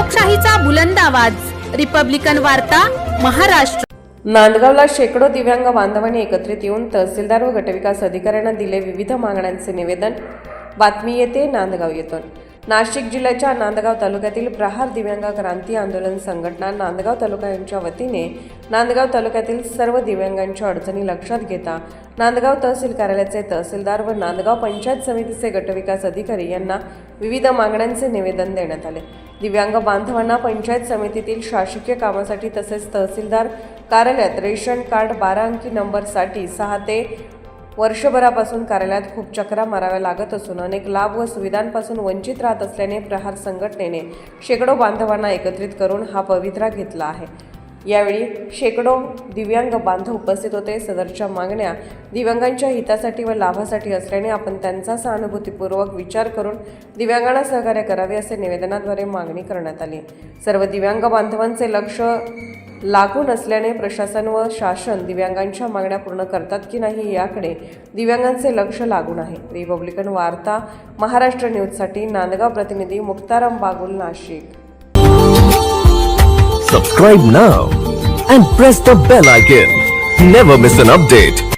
लोकशाहीचा बुलंद आवाज, रिपब्लिकन वार्ता, महाराष्ट्र। नांदगावला शेकडो दिव्यांग बांधवांनी एकत्रित येऊन तहसीलदार व गटविकास अधिकाऱ्यांना दिले विविध मागण्यांचे निवेदन। बातमी येते नांदगाव येथून। नाशिक जिल्ह्याच्या नांदगाव तालुक्यातील प्रहार दिव्यांग क्रांती आंदोलन संघटना नांदगाव तालुका यांच्या वतीने नांदगाव तालुक्यातील सर्व दिव्यांगांच्या अडचणी लक्षात घेता नांदगाव तहसील कार्यालयाचे तहसीलदार व नांदगाव पंचायत समितीचे गटविकास अधिकारी यांना विविध मागण्यांचे निवेदन देण्यात आले। दिव्यांग बांधवांना पंचायत समितीतील शासकीय कामासाठी तसेच तहसीलदार कार्यालयात रेशन कार्ड 12 अंकी नंबरसाठी 6 ते वर्षभरापासून कार्यालयात खूप चक्रा माराव्या लागत असून अनेक लाभ व सुविधांपासून वंचित राहत असल्याने प्रहार संघटनेने शेकडो बांधवांना एकत्रित करून हा पवित्रा घेतला आहे। यावेळी शेकडो दिव्यांग बांधव उपस्थित होते। सदरच्या मागण्या दिव्यांगांच्या हितासाठी व लाभासाठी असल्याने आपण त्यांचा सहानुभूतीपूर्वक विचार करून दिव्यांगांना सहकार्य करावे असे निवेदनाद्वारे मागणी करण्यात आली। सर्व दिव्यांग बांधवांचे लक्ष लागून असल्याने प्रशासन व शासन दिव्यांगांच्या मागण्या पूर्ण करतात की नाही याकडे दिव्यांगांचे लक्ष लागून आहे। रिपब्लिकन वार्ता महाराष्ट्र न्यूजसाठी नांदगाव प्रतिनिधी Muktaram Bagul, Nashik. Subscribe now and press the bell icon. Never miss an update.